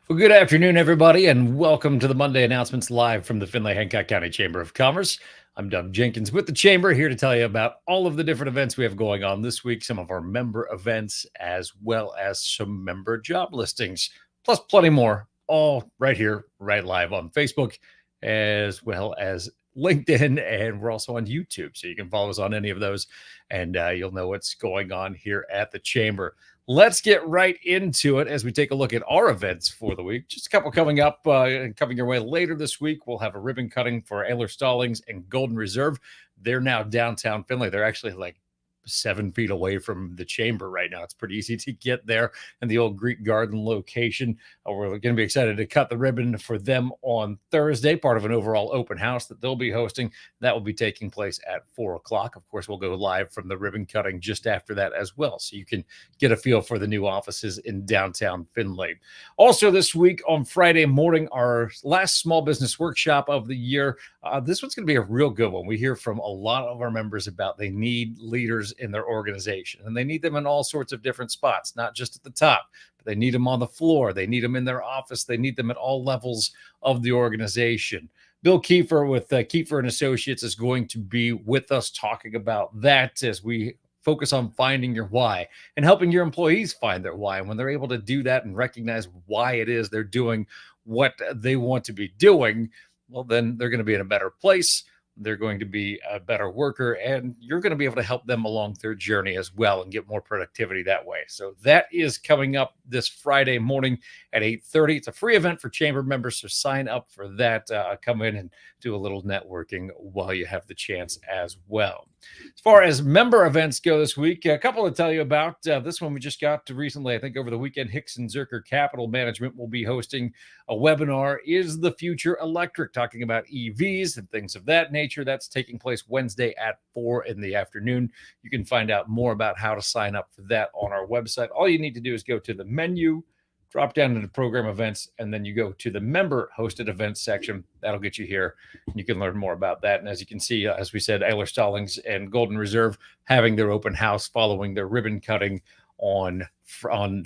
Well, good afternoon, everybody, and welcome to the Monday announcements live from the Findlay Hancock County Chamber of Commerce. I'm Doug Jenkins with the Chamber, here to tell you about all of the different events we have going on this week, some of our member events, as well as some member job listings, plus plenty more, all right here, right live on Facebook, as well as LinkedIn, and we're also on YouTube. So you can follow us on any of those, and you'll know what's going on here at the Chamber. Let's get right into it as we take a look at our events for the week. Just a couple coming up and coming your way later this week. We'll have a ribbon cutting for Aler, Stallings, and Golden Reserve. They're now downtown Findlay. They're actually like 7 feet away from the chamber right now. It's pretty easy to get there in the old Greek Garden location. We're going to be excited to cut the ribbon for them on Thursday, part of an overall open house that they'll be hosting. That will be taking place at 4 o'clock. Of course, we'll go live from the ribbon cutting just after that as well, so you can get a feel for the new offices in downtown Findlay. Also this week on Friday morning, our last small business workshop of the year. This one's going to be a real good one. We hear from a lot of our members about they need leaders in their organization, and they need them in all sorts of different spots, not just at the top, but they need them on the floor. They need them in their office. They need them at all levels of the organization. Bill Kieffer with Kieffer and Associates is going to be with us talking about that as we focus on finding your why and helping your employees find their why. And when they're able to do that and recognize why it is they're doing what they want to be doing, well, then they're going to be in a better place. They're going to be a better worker, and you're going to be able to help them along their journey as well and get more productivity that way. So that is coming up this Friday morning at 8:30. It's a free event for chamber members, so sign up for that. Come in and do a little networking while you have the chance as well. As far as member events go this week, a couple to tell you about. This one we just got to recently, I think over the weekend. Hicks and Zerker Capital Management will be hosting a webinar, Is the Future Electric? Talking about EVs and things of that nature. That's taking place Wednesday at 4 in the afternoon. You can find out more about how to sign up for that on our website. All you need to do is go to the menu, drop down into program events, and then you go to the member hosted events section. That'll get you here. You can learn more about that. And as you can see, as we said, Aler, Stallings, and Golden Reserve having their open house following their ribbon cutting on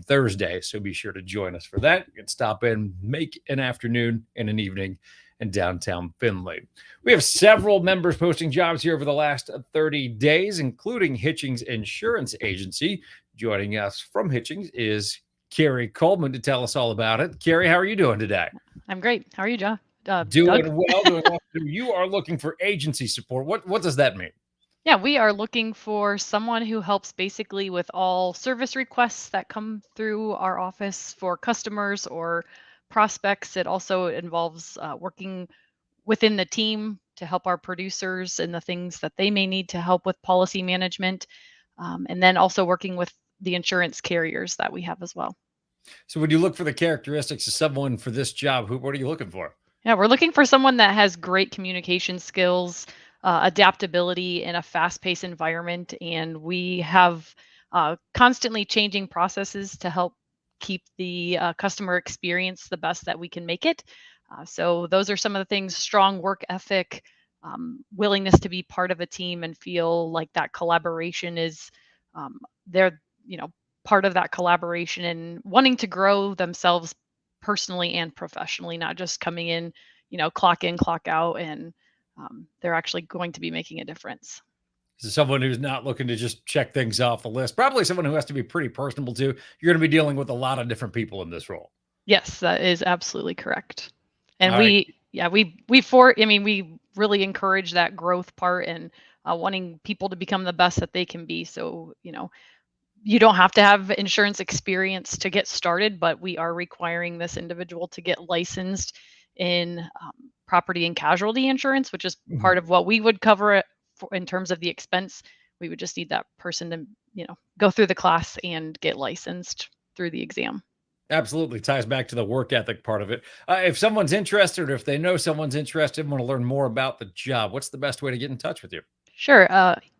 Thursday. So be sure to join us for that. You can stop in, make an afternoon and an evening in downtown Findlay. We have several members posting jobs here over the last 30 days, including Hitchings Insurance Agency. Joining us from Hitchings is Carrie Coleman to tell us all about it. Carrie, how are you doing today? I'm great. How are you, John? Doing Doug? well, doing well. You are looking for agency support. What does that mean? Yeah, we are looking for someone who helps basically with all service requests that come through our office for customers or prospects. It also involves working within the team to help our producers and the things that they may need to help with policy management. And then also working with the insurance carriers that we have as well. So when you look for the characteristics of someone for this job, what are you looking for? Yeah, we're looking for someone that has great communication skills, adaptability in a fast-paced environment, and we have constantly changing processes to help keep the customer experience the best that we can make it. So those are some of the things: strong work ethic, willingness to be part of a team and feel like that collaboration is they're part of that collaboration and wanting to grow themselves personally and professionally, not just coming in, clock in, clock out, and they're actually going to be making a difference. This is someone who's not looking to just check things off a list. Probably someone who has to be pretty personable too. You're going to be dealing with a lot of different people in this role. Yes, that is absolutely correct. All And right. we really encourage that growth part and wanting people to become the best that they can be. So, you don't have to have insurance experience to get started, but we are requiring this individual to get licensed in property and casualty insurance, which is part of what we would cover it for in terms of the expense. We would just need that person to, go through the class and get licensed through the exam. Absolutely ties back to the work ethic part of it. If someone's interested, or if they know someone's interested and want to learn more about the job, what's the best way to get in touch with you? Sure.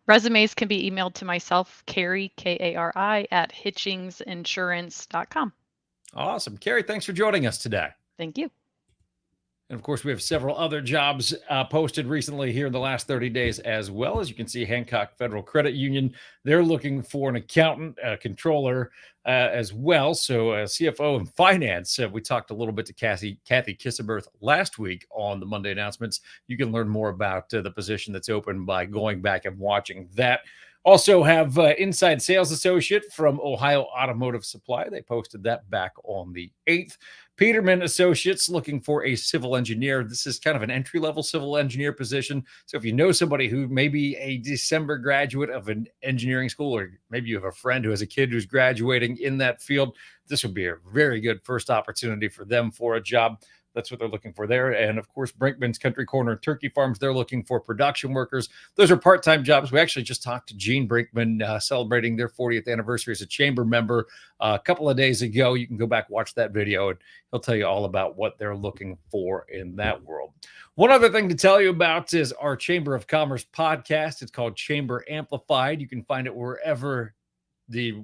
Resumes can be emailed to myself, Carrie, Kari, at hitchingsinsurance.com. Awesome. Carrie, thanks for joining us today. Thank you. And of course, we have several other jobs posted recently here in the last 30 days as well. As you can see, Hancock Federal Credit Union, they're looking for an accountant, a controller as well. So CFO and finance. We talked a little bit to Kathy Kissenberth last week on the Monday announcements. You can learn more about the position that's open by going back and watching that. Also have inside sales associate from Ohio Automotive Supply. They posted that back on the 8th. Peterman Associates looking for a civil engineer. This is kind of an entry-level civil engineer position. So if you know somebody who may be a December graduate of an engineering school, or maybe you have a friend who has a kid who's graduating in that field, this would be a very good first opportunity for them for a job. That's what they're looking for there. And of course, Brinkman's Country Corner Turkey Farms, they're looking for production workers. Those are part-time jobs. We actually just talked to Gene Brinkman celebrating their 40th anniversary as a chamber member a couple of days ago. You can go back, watch that video, and he'll tell you all about what they're looking for in that world. One other thing to tell you about is our Chamber of Commerce podcast. It's called Chamber Amplified. You can find it wherever you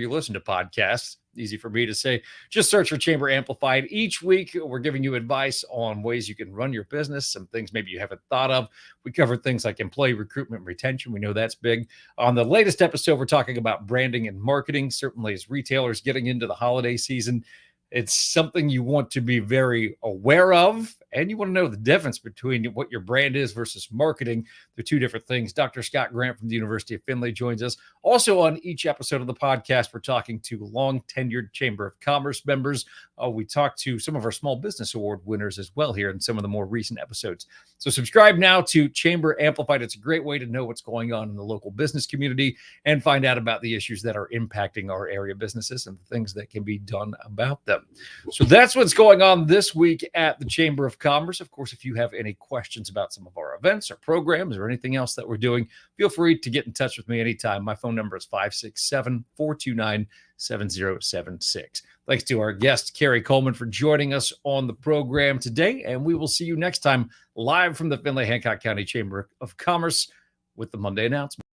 listen to podcasts. Easy for me to say. Just search for Chamber Amplified. Each week, we're giving you advice on ways you can run your business, some things maybe you haven't thought of. We cover things like employee recruitment and retention. We know that's big. On the latest episode, we're talking about branding and marketing. Certainly, as retailers getting into the holiday season, it's something you want to be very aware of, and you want to know the difference between what your brand is versus marketing. They're two different things. Dr. Scott Grant from the University of Findlay joins us. Also on each episode of the podcast, we're talking to long-tenured Chamber of Commerce members. We talk to some of our Small Business Award winners as well here in some of the more recent episodes. So subscribe now to Chamber Amplified. It's a great way to know what's going on in the local business community and find out about the issues that are impacting our area businesses and the things that can be done about them. So that's what's going on this week at the Chamber of Commerce. Of course, if you have any questions about some of our events or programs or anything else that we're doing, feel free to get in touch with me anytime. My phone number is 567-429-7076. Thanks to our guest, Carrie Coleman, for joining us on the program today. And we will see you next time live from the Findlay Hancock County Chamber of Commerce with the Monday announcement.